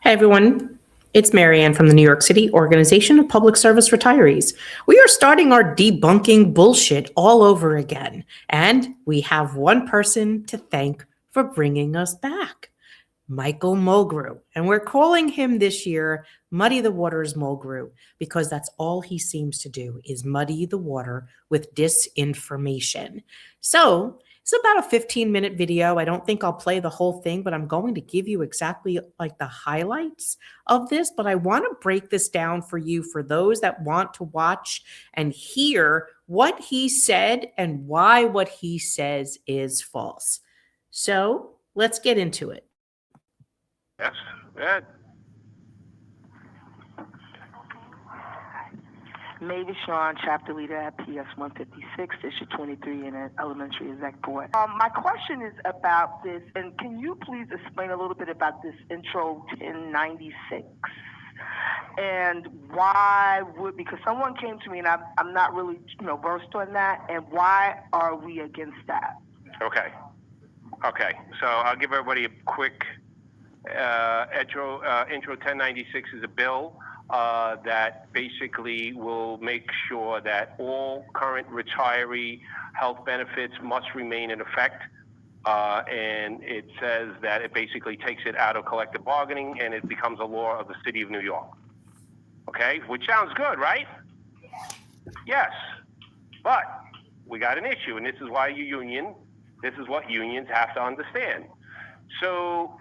Hey everyone, it's Marianne from the New York City Organization of Public Service Retirees. We are starting our debunking bullshit all over again, and we have one person to thank for bringing us back, Michael Mulgrew. And we're calling him this year Muddy the Waters Mulgrew because that's all he seems to do is muddy the water with disinformation. So it's about a 15-minute video. I don't think I'll play the whole thing, but I'm going to give you exactly like the highlights of this. But I want to break this down for you, for those that want to watch and hear what he said and why what he says is false. So let's get into it. Yes, good. Mavis Shawn, chapter leader at PS 156, District 23 in an elementary exec board. My question is about this, and can you please explain a little bit about this intro 1096? And why would, because someone came to me and I'm not really versed on that, and why are we against that? Okay, so I'll give everybody a quick intro 1096 is a bill that basically will make sure that all current retiree health benefits must remain in effect. And it says that it basically takes it out of collective bargaining and it becomes a law of the city of New York. Okay, which sounds good, right? Yes, but we got an issue, and this is why this is what unions have to understand. So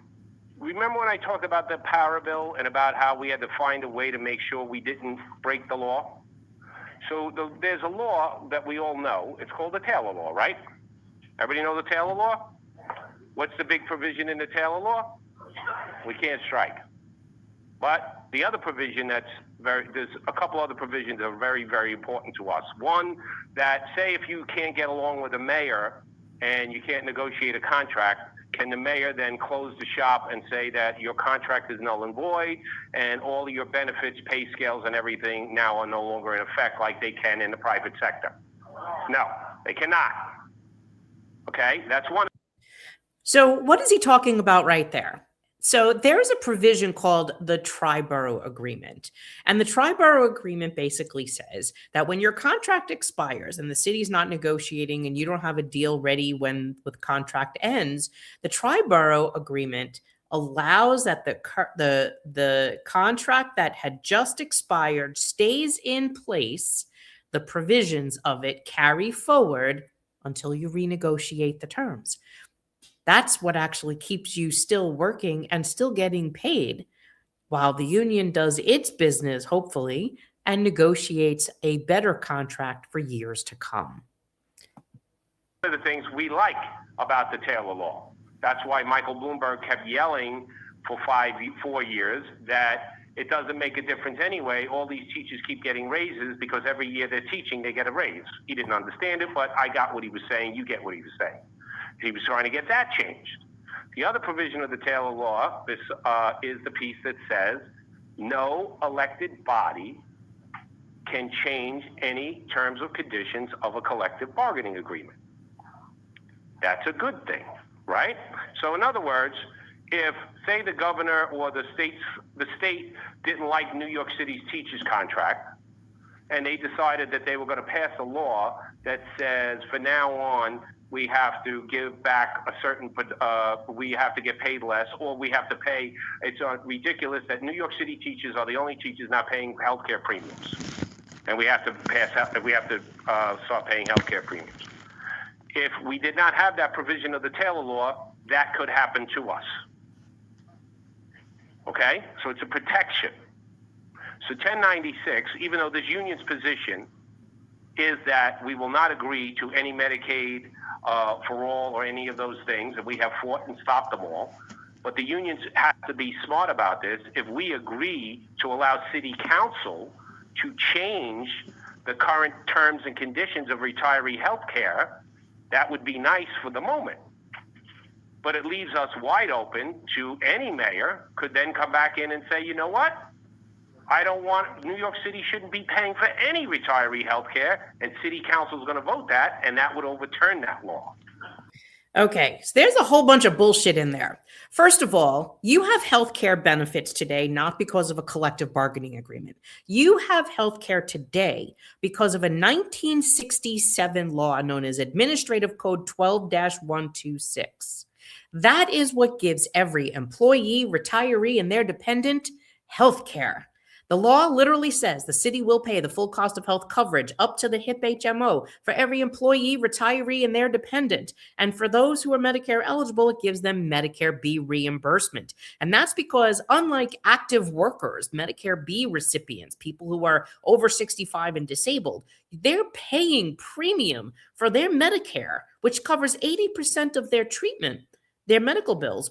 remember when I talked about the power bill and about how we had to find a way to make sure we didn't break the law? So there's a law that we all know. It's called the Taylor Law, right? Everybody know the Taylor Law? What's the big provision in the Taylor Law? We can't strike. But the other provision there's a couple other provisions that are very, very important to us. One, that say if you can't get along with a mayor and you can't negotiate a contract, can the mayor then close the shop and say that your contract is null and void and all of your benefits, pay scales, and everything now are no longer in effect like they can in the private sector? No, they cannot. Okay, that's one. So what is he talking about right there? So there's a provision called the Tri-Borough Agreement. And the Tri-Borough Agreement basically says that when your contract expires and the city's not negotiating and you don't have a deal ready when the contract ends, the Tri-Borough Agreement allows that the contract that had just expired stays in place. The provisions of it carry forward until you renegotiate the terms. That's what actually keeps you still working and still getting paid while the union does its business, hopefully, and negotiates a better contract for years to come. One of the things we like about the Taylor Law. That's why Michael Bloomberg kept yelling for 4 years that it doesn't make a difference anyway. All these teachers keep getting raises because every year they're teaching, they get a raise. He didn't understand it, but I got what he was saying. You get what he was saying. He was trying to get that changed. The other provision of the Taylor Law, this is the piece that says no elected body can change any terms or conditions of a collective bargaining agreement. That's a good thing, right? So in other words, if, say, the governor or the state didn't like New York City's teachers' contract, and they decided that they were going to pass a law that says, from now on, we have to give back a certain, we have to get paid less, or we have to pay, it's ridiculous that New York City teachers are the only teachers not paying healthcare premiums. And we have to start paying healthcare premiums. If we did not have that provision of the Taylor Law, that could happen to us. Okay? So it's a protection. So 1096, even though this union's position is that we will not agree to any Medicaid for all or any of those things, and we have fought and stopped them all, but the unions have to be smart about this. If we agree to allow city council to change the current terms and conditions of retiree health care, that would be nice for the moment. But it leaves us wide open to any mayor could then come back in and say, you know what? I don't want, New York City shouldn't be paying for any retiree health care, and city council is going to vote that, and that would overturn that law. Okay, so there's a whole bunch of bullshit in there. First of all, you have health care benefits today not because of a collective bargaining agreement. You have health care today because of a 1967 law known as Administrative Code 12-126. That is what gives every employee, retiree, and their dependent health care. The law literally says the city will pay the full cost of health coverage up to the HIP HMO for every employee, retiree, and their dependent. And for those who are Medicare eligible, it gives them Medicare B reimbursement. And that's because, unlike active workers, Medicare B recipients, people who are over 65 and disabled, they're paying premium for their Medicare, which covers 80% of their treatment, their medical bills,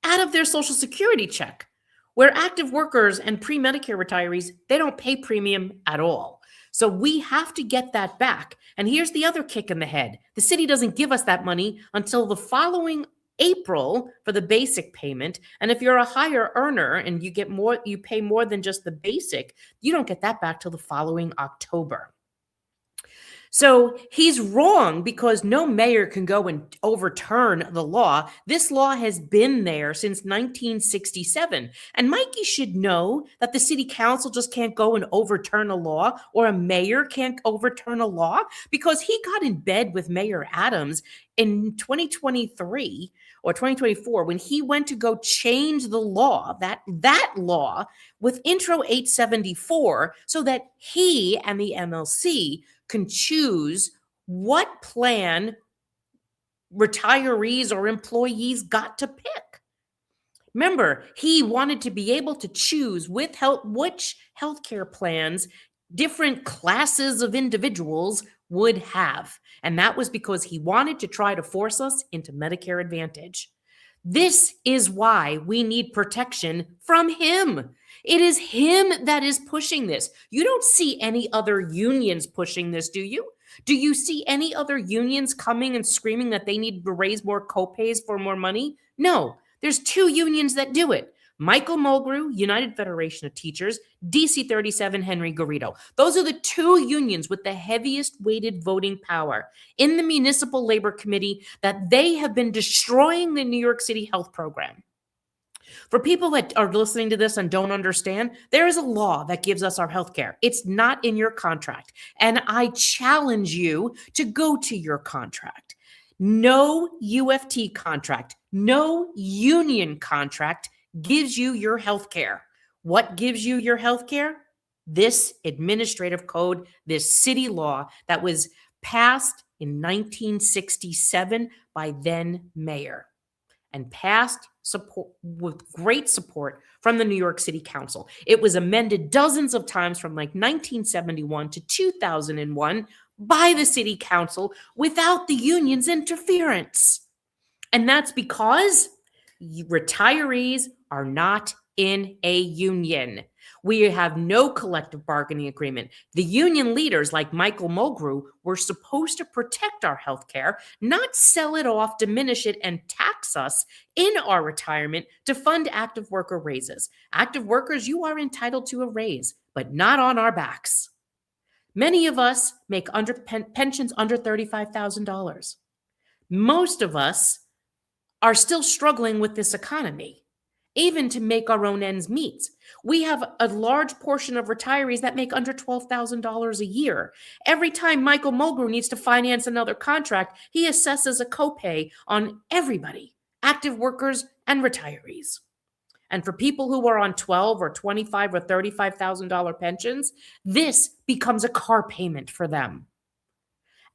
out of their Social Security check. Where active workers and pre-Medicare retirees, they don't pay premium at all. So we have to get that back. And here's the other kick in the head. The city doesn't give us that money until the following April for the basic payment. And if you're a higher earner and you get more, you pay more than just the basic, you don't get that back till the following October. So he's wrong because no mayor can go and overturn the law. This law has been there since 1967. And Mikey should know that the city council just can't go and overturn a law, or a mayor can't overturn a law, because he got in bed with Mayor Adams in 2023 or 2024 when he went to go change the law, that law with Intro 874, so that he and the MLC can choose what plan retirees or employees got to pick. Remember, he wanted to be able to choose which healthcare plans different classes of individuals would have. And that was because he wanted to try to force us into Medicare Advantage. This is why we need protection from him. It is him that is pushing this. You don't see any other unions pushing this, do you? Do you see any other unions coming and screaming that they need to raise more copays for more money? No, there's two unions that do it. Michael Mulgrew, United Federation of Teachers, DC 37, Henry Garrido. Those are the two unions with the heaviest weighted voting power in the Municipal Labor Committee, that they have been destroying the New York City health program. For people that are listening to this and don't understand, there is a law that gives us our health care. It's not in your contract. And I challenge you to go to your contract. No UFT contract, no union contract gives you your health care. What gives you your health care? This administrative code, this city law that was passed in 1967 by then mayor, and passed with great support from the New York City Council. It was amended dozens of times from like 1971 to 2001 by the City Council without the union's interference. And that's because retirees are not in a union. We have no collective bargaining agreement. The union leaders, like Michael Mulgrew, were supposed to protect our health care, not sell it off, diminish it, and tax us in our retirement to fund active worker raises. Active workers, you are entitled to a raise, but not on our backs. Many of us make pensions under $35,000. Most of us are still struggling with this economy, even to make our own ends meet. We have a large portion of retirees that make under $12,000 a year. Every time Michael Mulgrew needs to finance another contract, he assesses a copay on everybody, active workers and retirees. And for people who are on $12,000 or $25,000 or $35,000 pensions, this becomes a car payment for them.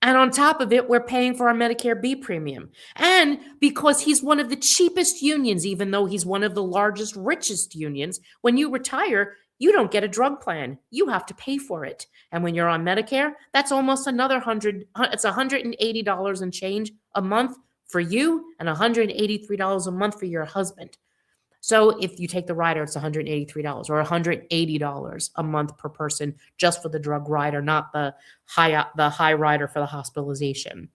And on top of it, we're paying for our Medicare B premium. And because he's one of the cheapest unions, even though he's one of the largest, richest unions, when you retire, you don't get a drug plan. You have to pay for it. And when you're on Medicare, that's almost another it's $180 and change a month for you and $183 a month for your husband. So if you take the rider, it's $183 or $180 a month per person just for the drug rider, not the high rider for the hospitalization.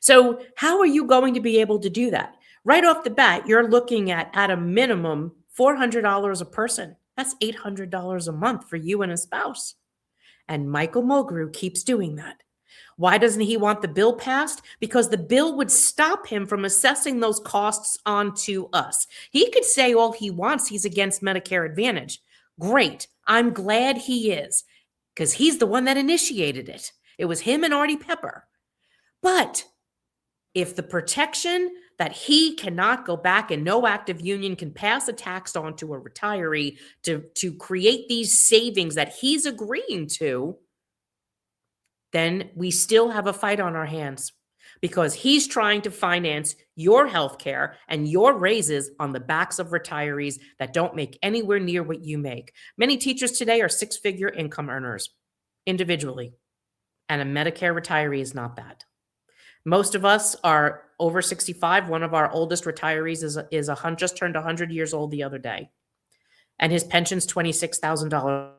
So how are you going to be able to do that? Right off the bat, you're looking at a minimum, $400 a person. That's $800 a month for you and a spouse. And Michael Mulgrew keeps doing that. Why doesn't he want the bill passed? Because the bill would stop him from assessing those costs onto us. He could say all he wants, he's against Medicare Advantage. Great. I'm glad he is, because he's the one that initiated it. It was him and Artie Pepper. But if the protection that he cannot go back and no active union can pass a tax on to a retiree to create these savings that he's agreeing to, then we still have a fight on our hands, because he's trying to finance your health care and your raises on the backs of retirees that don't make anywhere near what you make. Many teachers today are six-figure income earners individually, and a Medicare retiree is not that. Most of us are over 65. One of our oldest retirees is just turned 100 years old the other day, and his pension's $26,000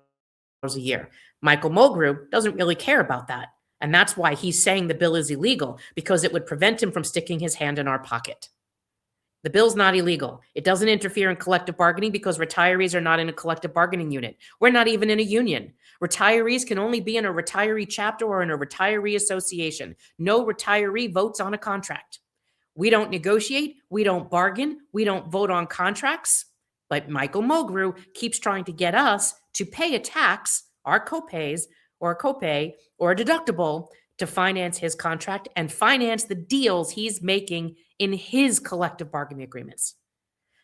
a year. Michael Mulgrew doesn't really care about that, and that's why he's saying the bill is illegal, because it would prevent him from sticking his hand in our pocket. The bill's not illegal. It doesn't interfere in collective bargaining because retirees are not in a collective bargaining unit. We're not even in a union. Retirees can only be in a retiree chapter or in a retiree association. No retiree votes on a contract. We don't negotiate. We don't bargain. We don't vote on contracts. But Michael Mulgrew keeps trying to get us to pay a tax, our copays, or a copay, or a deductible to finance his contract and finance the deals he's making in his collective bargaining agreements.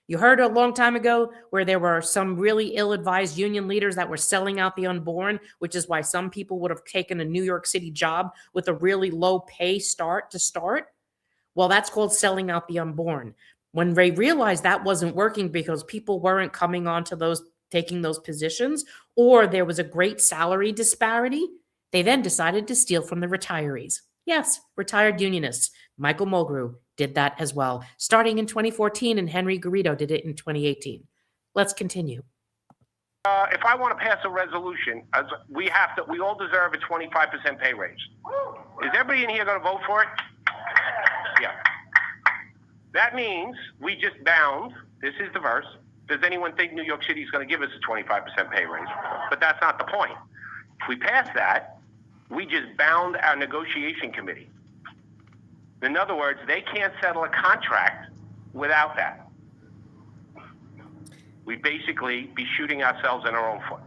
You heard a long time ago where there were some really ill-advised union leaders that were selling out the unborn, which is why some people would have taken a New York City job with a really low pay start. Well, that's called selling out the unborn. When they realized that wasn't working because people weren't coming onto those, taking those positions, or there was a great salary disparity, they then decided to steal from the retirees. Yes, retired unionists. Michael Mulgrew did that as well, starting in 2014, and Henry Garrido did it in 2018. Let's continue. If I want to pass a resolution, we all deserve a 25% pay raise. Is everybody in here going to vote for it? Yeah. That means we just bound, this is the verse, does anyone think New York City is going to give us a 25% pay raise? But that's not the point. If we pass that, we just bound our negotiation committee. In other words, they can't settle a contract without that. We basically be shooting ourselves in our own foot.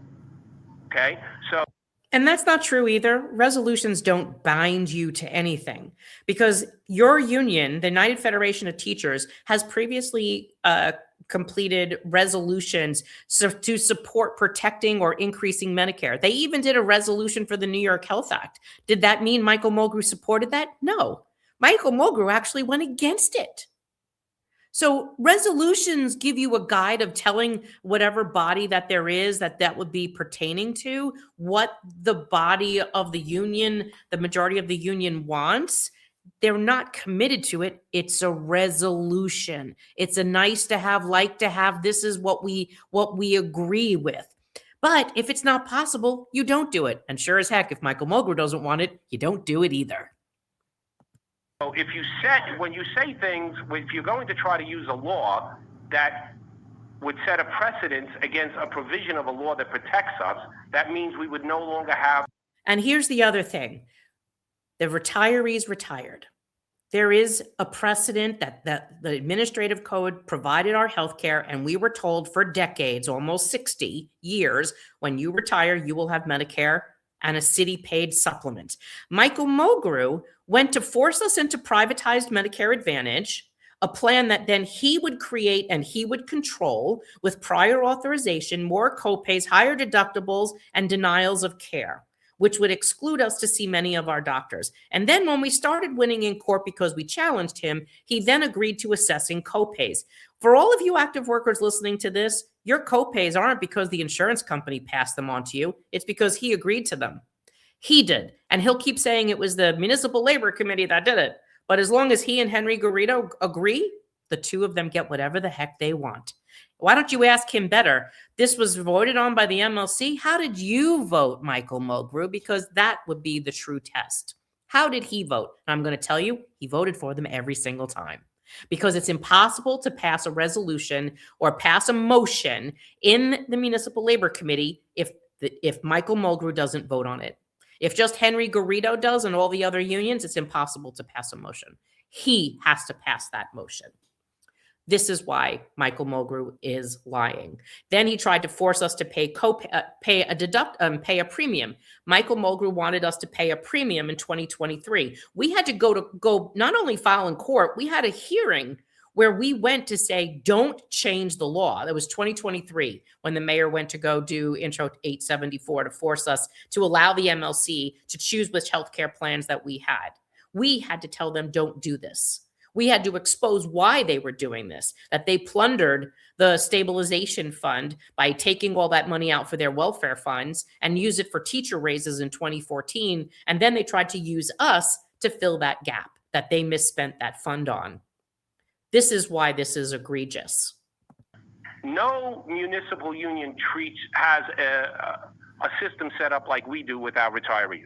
Okay? So. And that's not true either. Resolutions don't bind you to anything, because your union, the United Federation of Teachers, has previously completed resolutions to support protecting or increasing Medicare. They even did a resolution for the New York Health Act. Did that mean Michael Mulgrew supported that? No. Michael Mulgrew actually went against it. So resolutions give you a guide of telling whatever body that there is that would be pertaining to what the body of the union, the majority of the union wants. They're not committed to it. It's a resolution. It's a nice to have, like to have. This is what we agree with. But if it's not possible, you don't do it. And sure as heck, if Michael Mulgrew doesn't want it, you don't do it either. So when you say things, if you're going to try to use a law that would set a precedence against a provision of a law that protects us, that means we would no longer have. And here's the other thing. The retirees retired. There is a precedent that the administrative code provided our healthcare, and we were told for decades, almost 60 years, when you retire, you will have Medicare and a city-paid supplement. Michael Mulgrew went to force us into privatized Medicare Advantage, a plan that then he would create and he would control with prior authorization, more copays, higher deductibles, and denials of care, which would exclude us to see many of our doctors. And then when we started winning in court because we challenged him, he then agreed to assessing copays. For all of you active workers listening to this, your copays aren't because the insurance company passed them on to you. It's because he agreed to them. He did. And he'll keep saying it was the Municipal Labor Committee that did it. But as long as he and Henry Garrido agree, the two of them get whatever the heck they want. Why don't you ask him better? This was voted on by the MLC. How did you vote, Michael Mulgrew? Because that would be the true test. How did he vote? And I'm going to tell you, he voted for them every single time. Because it's impossible to pass a resolution or pass a motion in the Municipal Labor Committee if Michael Mulgrew doesn't vote on it. If just Henry Garrido does and all the other unions, it's impossible to pass a motion. He has to pass that motion. This is why Michael Mulgrew is lying. Then he tried to force us to pay a premium. Michael Mulgrew wanted us to pay a premium in 2023. We had to go not only file in court, we had a hearing where we went to say, don't change the law. That was 2023 when the mayor went to go do Intro 874 to force us to allow the MLC to choose which healthcare plans that we had. We had to tell them, don't do this. We had to expose why they were doing this, that they plundered the stabilization fund by taking all that money out for their welfare funds and use it for teacher raises in 2014. And then they tried to use us to fill that gap that they misspent that fund on. This is why this is egregious. No municipal union has a system set up like we do with our retirees.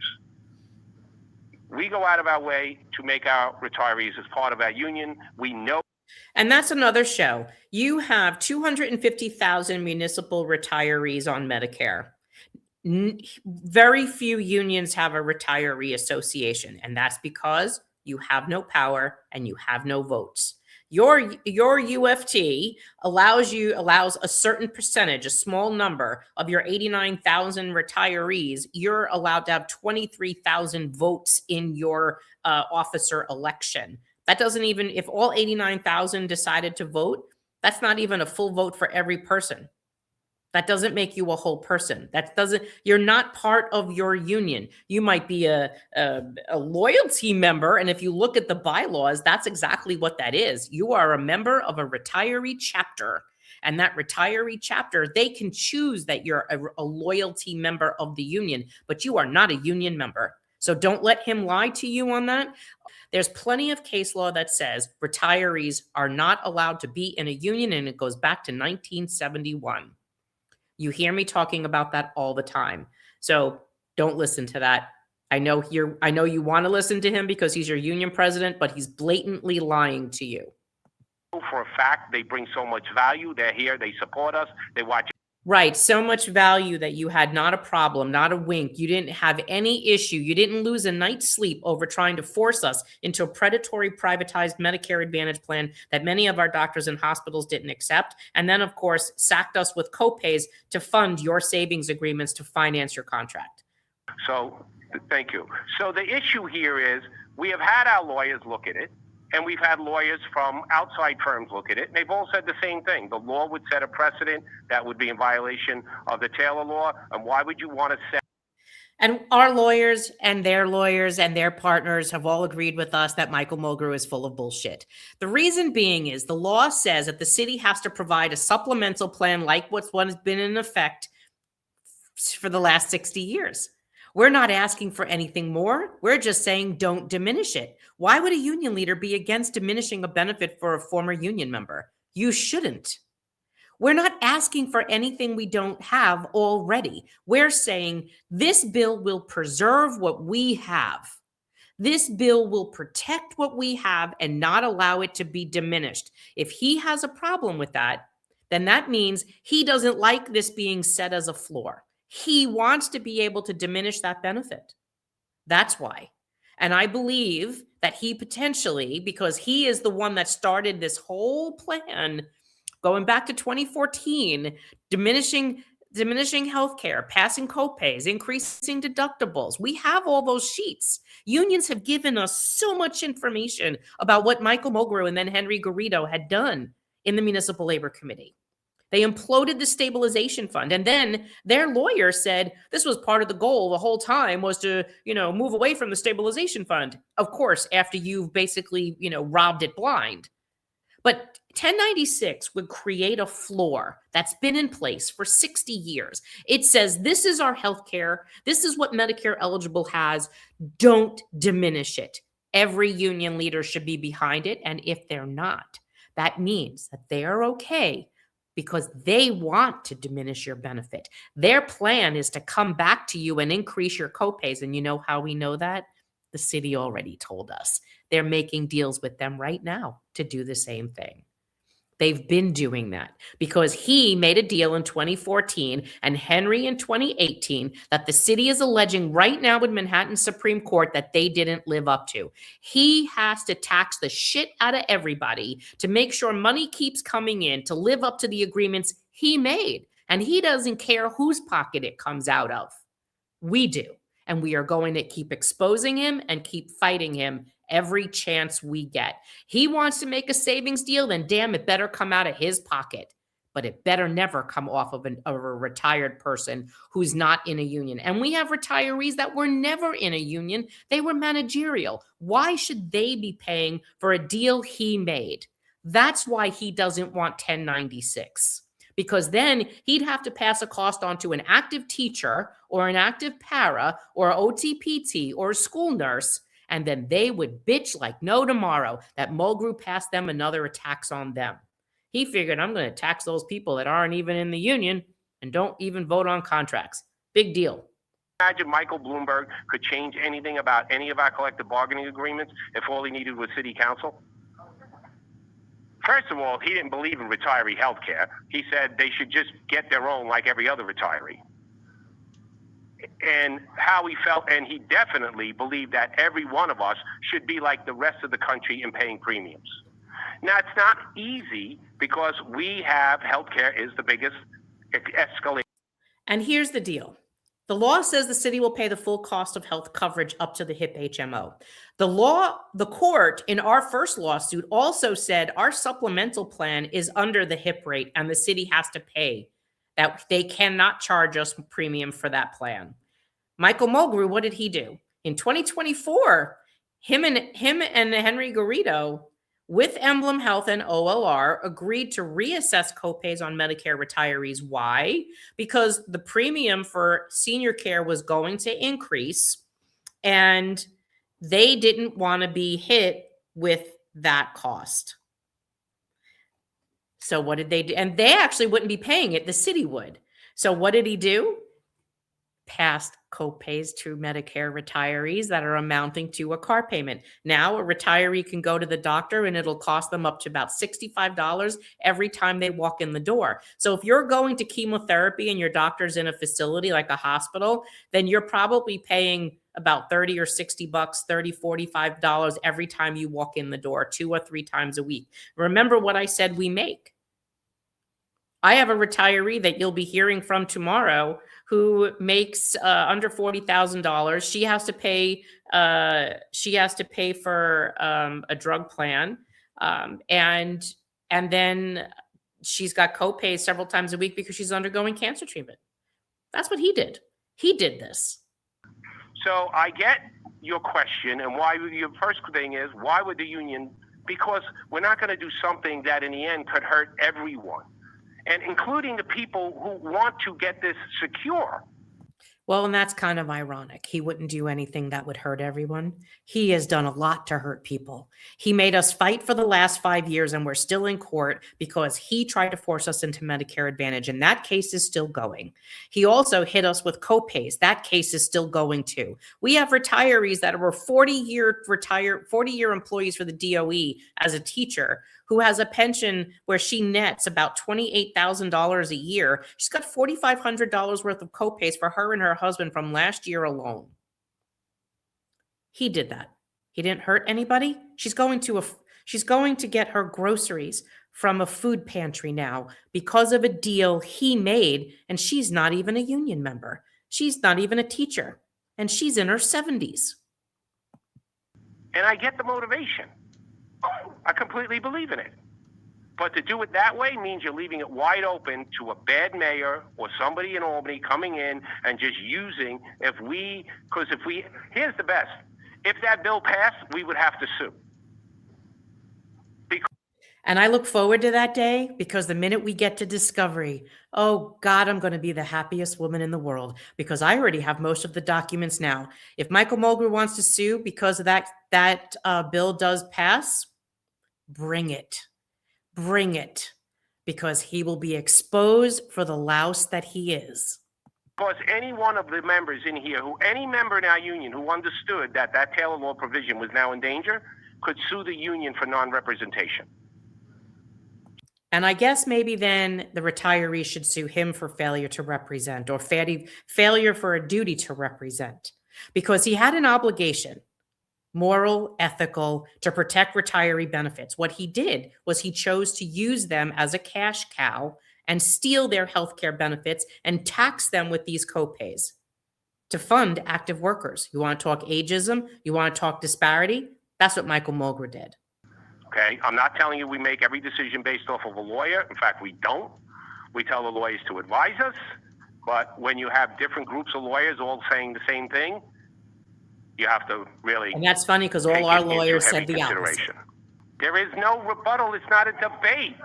We go out of our way to make our retirees as part of our union. We know. And that's another show. You have 250,000 municipal retirees on Medicare. Very few unions have a retiree association, and that's because you have no power and you have no votes. Your UFT allows a certain percentage, a small number of your 89,000 retirees. You're allowed to have 23,000 votes in your officer election. That doesn't even, if all 89,000 decided to vote, that's not even a full vote for every person. That doesn't make you a whole person. You're not part of your union. You might be a loyalty member. And if you look at the bylaws, that's exactly what that is. You are a member of a retiree chapter. And that retiree chapter, they can choose that you're a loyalty member of the union, but you are not a union member. So don't let him lie to you on that. There's plenty of case law that says retirees are not allowed to be in a union, and it goes back to 1971. You hear me talking about that all the time. So don't listen to that. I know you want to listen to him because he's your union president, but he's blatantly lying to you. For a fact, they bring so much value. They're here. They support us. They watch. Right. So much value that you had not a problem, not a wink. You didn't have any issue. You didn't lose a night's sleep over trying to force us into a predatory privatized Medicare Advantage plan that many of our doctors and hospitals didn't accept. And then, of course, sacked us with copays to fund your savings agreements to finance your contract. So thank you. So the issue here is we have had our lawyers look at it. And we've had lawyers from outside firms look at it, and they've all said the same thing. The law would set a precedent that would be in violation of the Taylor law, and why would you want to set? And our lawyers and their partners have all agreed with us that Michael Mulgrew is full of bullshit. The reason being is the law says that the city has to provide a supplemental plan like what's been in effect for the last 60 years. We're not asking for anything more. We're just saying don't diminish it. Why would a union leader be against diminishing a benefit for a former union member? You shouldn't. We're not asking for anything we don't have already. We're saying this bill will preserve what we have. This bill will protect what we have and not allow it to be diminished. If he has a problem with that, then that means he doesn't like this being set as a floor. He wants to be able to diminish that benefit. That's why. And I believe that he potentially, because he is the one that started this whole plan going back to 2014, diminishing healthcare, passing copays, increasing deductibles. We have all those sheets. Unions have given us so much information about what Michael Mulgrew and then Henry Garrido had done in the Municipal Labor Committee. They imploded the stabilization fund. And then their lawyer said this was part of the goal the whole time was to, move away from the stabilization fund. Of course, after you've basically, robbed it blind. But 1096 would create a floor that's been in place for 60 years. It says this is our healthcare. This is what Medicare eligible has. Don't diminish it. Every union leader should be behind it. And if they're not, that means that they are okay because they want to diminish your benefit. Their plan is to come back to you and increase your copays. And you know how we know that? The city already told us. They're making deals with them right now to do the same thing. They've been doing that because he made a deal in 2014 and Henry in 2018 that the city is alleging right now with Manhattan Supreme Court that they didn't live up to. He has to tax the shit out of everybody to make sure money keeps coming in to live up to the agreements he made. And he doesn't care whose pocket it comes out of. We do. And we are going to keep exposing him and keep fighting him every chance we get. He wants to make a savings deal, then damn, it better come out of his pocket. But it better never come off of a retired person who's not in a union. And we have retirees that were never in a union. They were managerial. Why should they be paying for a deal he made? That's why he doesn't want 1096. Because then he'd have to pass a cost on to an active teacher or an active para or OTPT or a school nurse, and then they would bitch like no tomorrow that Mulgrew passed them another tax on them. He figured, I'm going to tax those people that aren't even in the union and don't even vote on contracts. Big deal. Imagine Michael Bloomberg could change anything about any of our collective bargaining agreements if all he needed was city council? First of all, he didn't believe in retiree health care. He said they should just get their own like every other retiree. And how he felt, and he definitely believed that every one of us should be like the rest of the country in paying premiums. Now, it's not easy because we have healthcare is the biggest escalation. And here's the deal. The law says the city will pay the full cost of health coverage up to the HIP HMO. The court in our first lawsuit also said our supplemental plan is under the HIP rate and the city has to pay that. They cannot charge us premium for that plan. Michael Mulgrew, what did he do? In 2024, him and Henry Garrido with Emblem Health and OLR agreed to reassess copays on Medicare retirees. Why? Because the premium for senior care was going to increase and they didn't want to be hit with that cost. So what did they do? And they actually wouldn't be paying it. The city would. So what did he do? Passed copays to Medicare retirees that are amounting to a car payment. Now a retiree can go to the doctor and it'll cost them up to about $65 every time they walk in the door. So if you're going to chemotherapy and your doctor's in a facility like a hospital, then you're probably paying about 30 or 60 bucks, $30, $45 every time you walk in the door, 2 or 3 times a week. Remember what I said we make. I have a retiree that you'll be hearing from tomorrow who makes under $40,000. She has to pay. She has to pay for a drug plan, and then she's got copays several times a week because she's undergoing cancer treatment. That's what he did. He did this. So I get your question, and why your first thing is why would the union? Because we're not going to do something that in the end could hurt everyone. And including the people who want to get this secure. Well, and that's kind of ironic. He wouldn't do anything that would hurt everyone. He has done a lot to hurt people. He made us fight for the last 5 years, and we're still in court because he tried to force us into Medicare Advantage, and that case is still going. He also hit us with copays. That case is still going too. We have retirees that were 40-year employees for the DOE as a teacher who has a pension where she nets about $28,000 a year. She's got $4,500 worth of copays for her and her husband from last year alone. He did that. He didn't hurt anybody. She's going to get her groceries from a food pantry now because of a deal he made, and she's not even a union member. She's not even a teacher, and she's in her 70s. And I get the motivation. I completely believe in it. But to do it that way means you're leaving it wide open to a bad mayor or somebody in Albany coming in and just using, here's the best. If that bill passed, we would have to sue. And I look forward to that day because the minute we get to discovery, oh God, I'm going to be the happiest woman in the world because I already have most of the documents now. If Michael Mulgrew wants to sue because of that bill does pass, bring it. Bring it. Because he will be exposed for the louse that he is. Because any one of the members in here, any member in our union who understood that Taylor law provision was now in danger, could sue the union for non-representation. And I guess maybe then the retiree should sue him for failure to represent or failure for a duty to represent, because he had an obligation, moral, ethical, to protect retiree benefits. What he did was he chose to use them as a cash cow and steal their healthcare benefits and tax them with these copays to fund active workers. You want to talk ageism? You want to talk disparity? That's what Michael Mulgrew did. Okay, I'm not telling you we make every decision based off of a lawyer. In fact, we don't. We tell the lawyers to advise us. But when you have different groups of lawyers all saying the same thing, you have to really. And that's funny because all take our it into lawyers heavy said the opposite. consideration. There is no rebuttal. It's not a debate.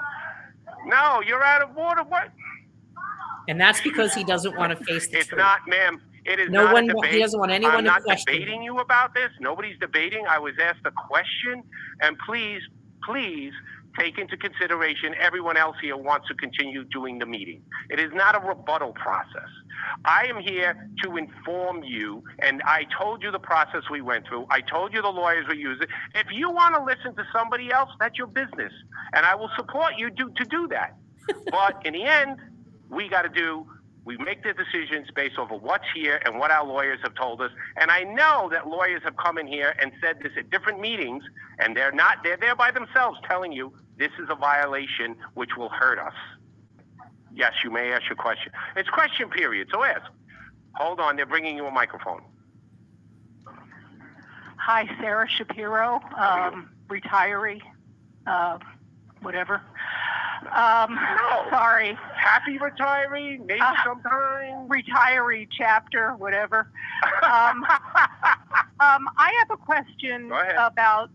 No, you're out of order. What? And that's because he doesn't want to face the It's truth. not, ma'am. It is No not one, a debate. he doesn't want anyone I'm to not question debating him. you about this. Nobody's debating. I was asked a question, and please take into consideration everyone else here wants to continue doing the meeting. It is not a rebuttal process. I am here to inform you, and I told you the process we went through. I told you the lawyers were using. If you want to listen to somebody else, that's your business, and I will support you to do that. But in the end, we make the decisions based off of what's here and what our lawyers have told us. And I know that lawyers have come in here and said this at different meetings, and they're there by themselves telling you this is a violation which will hurt us. Yes, you may ask your question. It's question period, so ask. Hold on, they're bringing you a microphone. Hi, Sarah Shapiro, retiree, whatever. No. Sorry, Happy retiree, maybe sometime. retiree chapter, whatever. I have a question Go ahead. about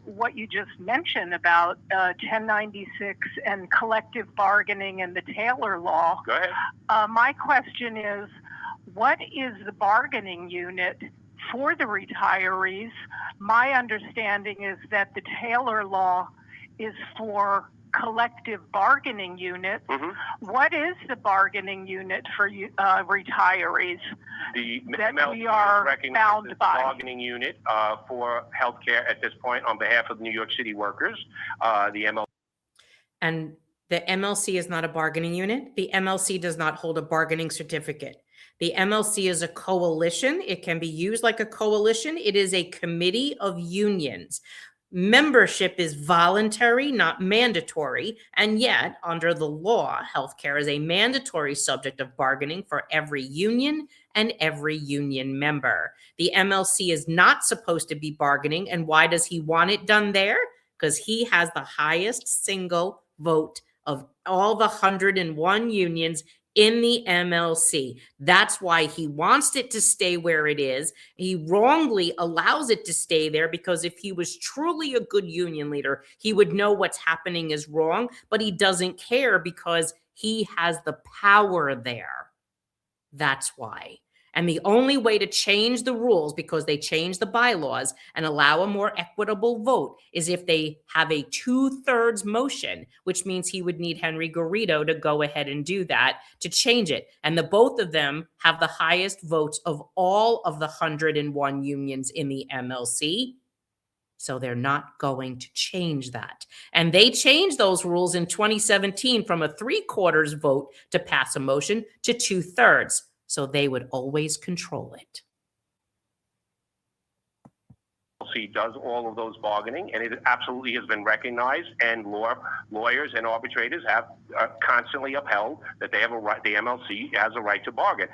what you just mentioned about 1096 and collective bargaining and the Taylor Law. Go ahead. My question is, what is the bargaining unit for the retirees? My understanding is that the Taylor Law is for collective bargaining unit. Mm-hmm. What is the bargaining unit for retirees The that MLC we are is recognized bound as the by? bargaining unit for healthcare at this point on behalf of New York City workers. The MLC. And the MLC is not a bargaining unit. The MLC does not hold a bargaining certificate. The MLC is a coalition. It can be used like a coalition. It is a committee of unions. Membership is voluntary, not mandatory. And yet, under the law, healthcare is a mandatory subject of bargaining for every union and every union member. The MLC is not supposed to be bargaining. And why does he want it done there? Because he has the highest single vote of all the 101 unions in the MLC. That's why he wants it to stay where it is. He wrongly allows it to stay there because if he was truly a good union leader, he would know what's happening is wrong, but he doesn't care because he has the power there. That's why. And the only way to change the rules, because they change the bylaws and allow a more equitable vote, is if they have a 2/3 motion, which means he would need Henry Garrido to go ahead and do that to change it. And the both of them have the highest votes of all of the 101 unions in the MLC. So they're not going to change that. And they changed those rules in 2017 from a 3/4 vote to pass a motion to 2/3. So they would always control it. MLC does all of those bargaining, and it absolutely has been recognized. And lawyers and arbitrators have constantly upheld that they have a right. The MLC has a right to bargain.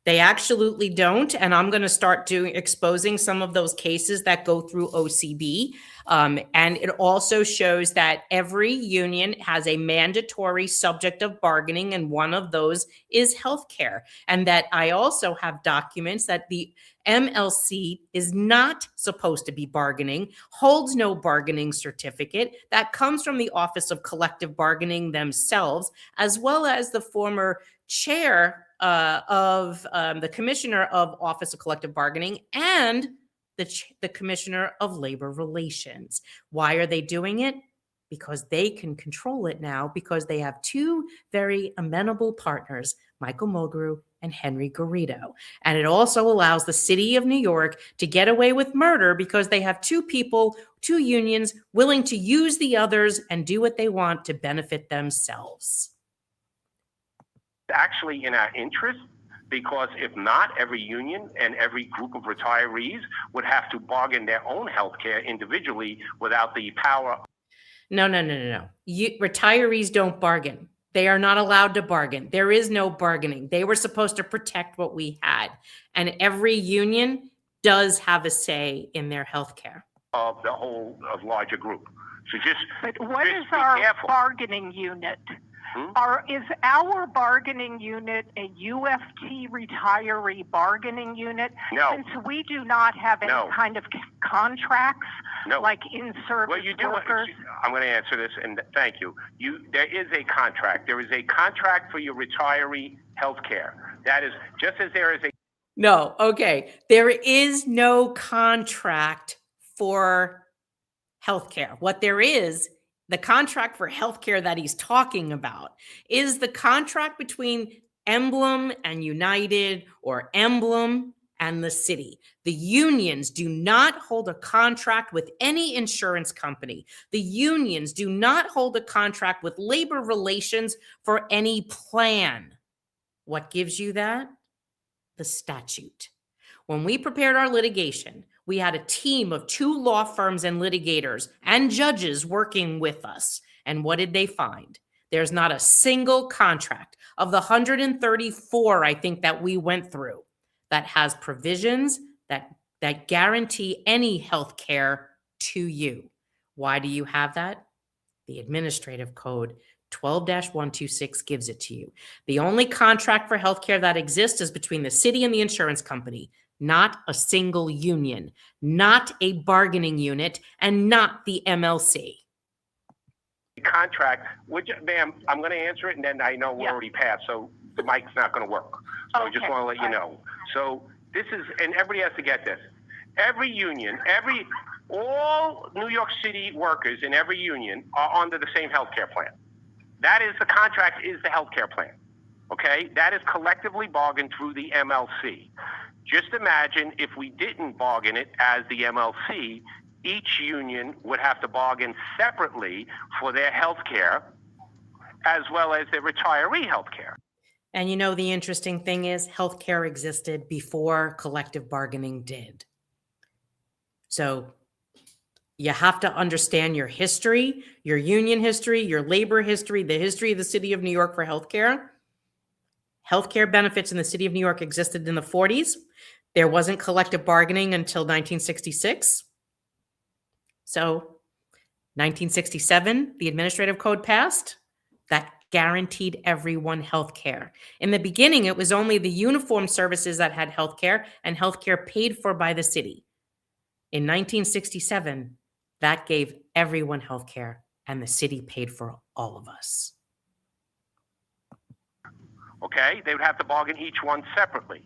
They absolutely don't. And I'm going to start exposing some of those cases that go through OCB. And it also shows that every union has a mandatory subject of bargaining, and one of those is healthcare. And that I also have documents that the MLC is not supposed to be bargaining, holds no bargaining certificate. That comes from the Office of Collective Bargaining themselves, as well as the former chair of the Commissioner of Office of Collective Bargaining and the Commissioner of Labor Relations. Why are they doing it? Because they can control it now, because they have two very amenable partners, Michael Mulgrew and Henry Garrido. And it also allows the city of New York to get away with murder because they have two people, two unions, willing to use the others and do what they want to benefit themselves. Actually in our interest, because if not, every union and every group of retirees would have to bargain their own health care individually without the power. No. Retirees don't bargain. They are not allowed to bargain. There is no bargaining. They were supposed to protect what we had. And every union does have a say in their health care. Of the whole of larger group. So But what just is be our careful. bargaining unit? Is our bargaining unit a UFT retiree bargaining unit? No. Since we do not have any No. kind of contracts No. like in-service Well, you do. workers. I'm going to answer this, and thank you. There is a contract. There is a contract for your retiree health care. That is just as there is a. No, okay. There is no contract for healthcare. What there is, the contract for healthcare that he's talking about is the contract between Emblem and United, or Emblem and the city. The unions do not hold a contract with any insurance company. The unions do not hold a contract with labor relations for any plan. What gives you that? The statute. When we prepared our litigation, we had a team of 2 law firms and litigators and judges working with us. And what did they find? There's not a single contract of the 134, I think, that we went through that has provisions that guarantee any health care to you. Why do you have that? The administrative code 12-126 gives it to you. The only contract for healthcare that exists is between the city and the insurance company, not a single union, not a bargaining unit, and not the MLC. Contract, which, ma'am, I'm going to answer it, and then I know we're already past, so the mic's not going to work. So I just want to let you know. So this is, and everybody has to get this. Every union, all New York City workers in every union are under the same health care plan. That is, the contract is the health care plan. Okay? That is collectively bargained through the MLC. Just imagine if we didn't bargain it as the MLC, each union would have to bargain separately for their health care as well as their retiree health care. And you know, the interesting thing is healthcare existed before collective bargaining did. So you have to understand your history, your union history, your labor history, the history of the city of New York for healthcare. Healthcare benefits in the city of New York existed in the 40s. There wasn't collective bargaining until 1966. So 1967, the administrative code passed that guaranteed everyone health care. In the beginning, it was only the uniformed services that had health care, and health care paid for by the city. In 1967, that gave everyone health care, and the city paid for all of us. Okay? They would have to bargain each one separately.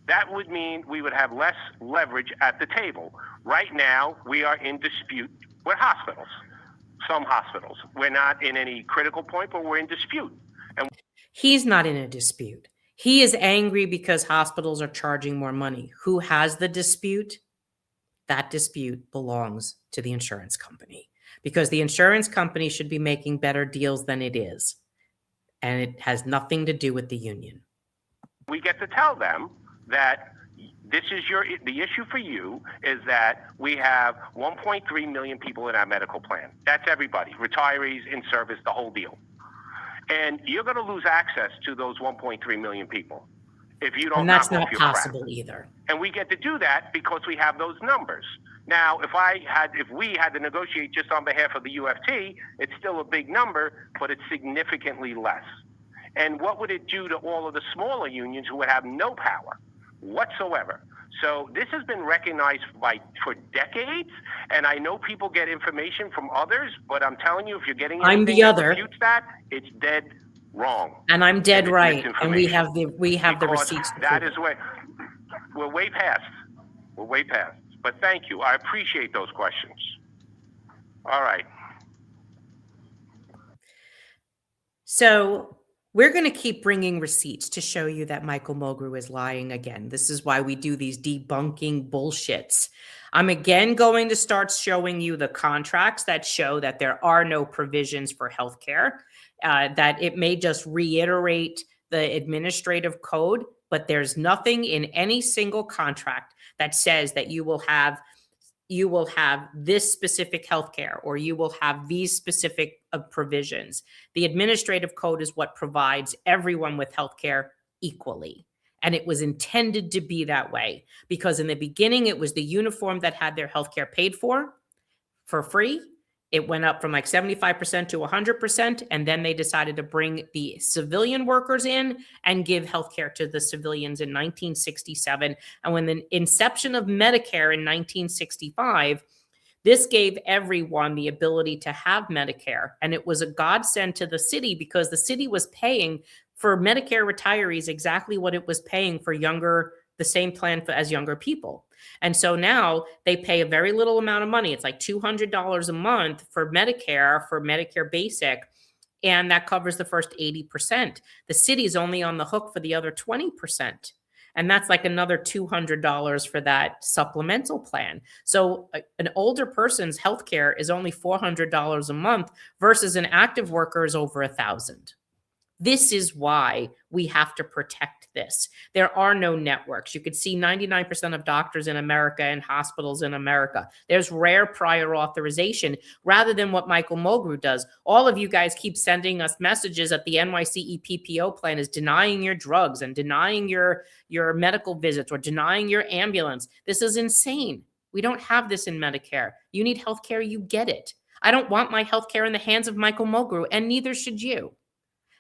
That would mean we would have less leverage at the table. Right now, we are in dispute with hospitals. Some hospitals. We're not in any critical point, but we're in dispute. And he's not in a dispute. He is angry because hospitals are charging more money. Who has the dispute? That dispute belongs to the insurance company, because the insurance company should be making better deals than it is. And it has nothing to do with the union. we get to tell them that this is the issue for you is that we have 1.3 million people in our medical plan. That's everybody, retirees, in service, the whole deal. And you're going to lose access to those 1.3 million people if you don't. And that's knock off not your possible crap. Either. And we get to do that because we have those numbers. Now, if we had to negotiate just on behalf of the UFT, it's still a big number, but it's significantly less. And what would it do to all of the smaller unions who would have no power whatsoever? So this has been recognized for decades, and I know people get information from others, but I'm telling you, if you're getting I'm anything the that other. refutes that, it's dead wrong. And I'm dead it's right. And we misinformation. have the Because receipts. To that prove is it. where we're way past. We're way past. But thank you. I appreciate those questions. All right. So We're going to keep bringing receipts to show you that Michael Mulgrew is lying again. This is why we do these debunking bullshits. I'm again going to start showing you the contracts that show that there are no provisions for healthcare, that it may just reiterate the administrative code, but there's nothing in any single contract that says that you will have this specific healthcare or you will have these specific provisions. The administrative code is what provides everyone with healthcare equally. And it was intended to be that way because in the beginning, it was the uniform that had their healthcare paid for free. It went up from like 75% to 100%. And then they decided to bring the civilian workers in and give healthcare to the civilians in 1967. And when the inception of Medicare in 1965, this gave everyone the ability to have Medicare. And it was a godsend to the city because the city was paying for Medicare retirees exactly what it was paying for the same plan as younger people. And so now they pay a very little amount of money. It's like $200 a month for Medicare Basic, and that covers the first 80%. The city's only on the hook for the other 20%. And that's like another $200 for that supplemental plan. So an older person's healthcare is only $400 a month versus an active worker is over $1,000. This is why we have to protect this. There are no networks. You could see 99% of doctors in America and hospitals in America. There's rare prior authorization rather than what Michael Mulgrew does. All of you guys keep sending us messages that the NYCE PPO plan is denying your drugs and denying your medical visits or denying your ambulance. This is insane. We don't have this in Medicare. You need healthcare, you get it. I don't want my healthcare in the hands of Michael Mulgrew, and neither should you.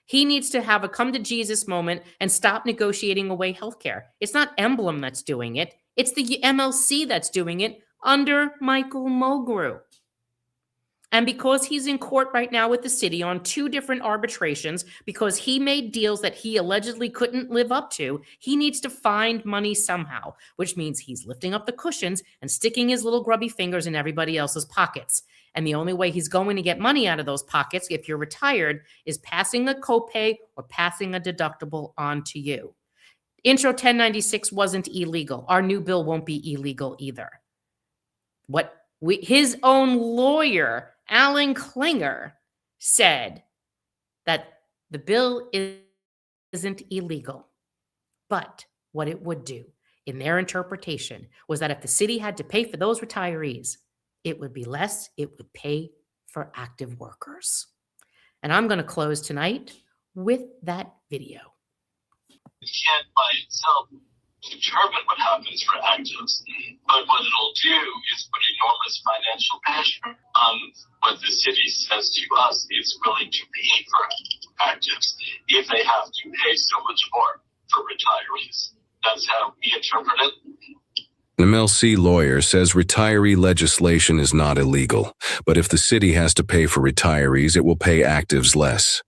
He needs to have a come to Jesus moment and stop negotiating away healthcare. It's not Emblem that's doing it. It's the MLC that's doing it under Michael Mulgrew. And because he's in court right now with the city on 2 different arbitrations, because he made deals that he allegedly couldn't live up to, he needs to find money somehow, which means he's lifting up the cushions and sticking his little grubby fingers in everybody else's pockets. And the only way he's going to get money out of those pockets, if you're retired, is passing a copay or passing a deductible on to you. Intro 1096 wasn't illegal. Our new bill won't be illegal either. His own lawyer, Alan Klinger, said that the bill isn't illegal. But what it would do, in their interpretation, was that if the city had to pay for those retirees, it would be less, it would pay for active workers. And I'm going to close tonight with that video. It can't by itself determine what happens for actives, but what it'll do is put enormous financial pressure on what the city says to us it's willing to pay for actives if they have to pay so much more for retirees. That's how we interpret it. An MLC lawyer says retiree legislation is not illegal, but if the city has to pay for retirees, it will pay actives less.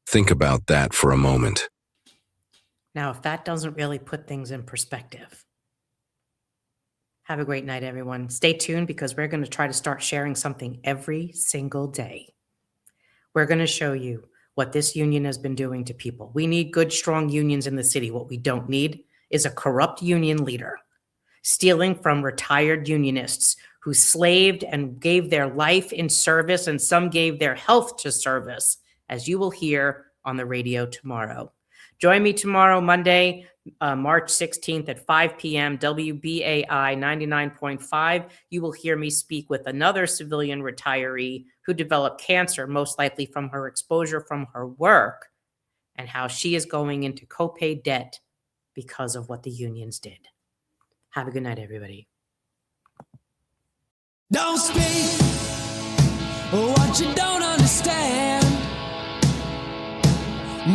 Think about that for a moment. Now, if that doesn't really put things in perspective. Have a great night, everyone. Stay tuned because we're going to try to start sharing something every single day. We're going to show you what this union has been doing to people. We need good, strong unions in the city. What we don't need is a corrupt union leader stealing from retired unionists who slaved and gave their life in service, and some gave their health to service, as you will hear on the radio tomorrow. Join me tomorrow, Monday, March 16th at 5 p.m., WBAI 99.5. You will hear me speak with another civilian retiree who developed cancer, most likely from her exposure from her work, and how she is going into copay debt because of what the unions did. Have a good night, everybody. Don't speak what you don't understand.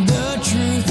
The truth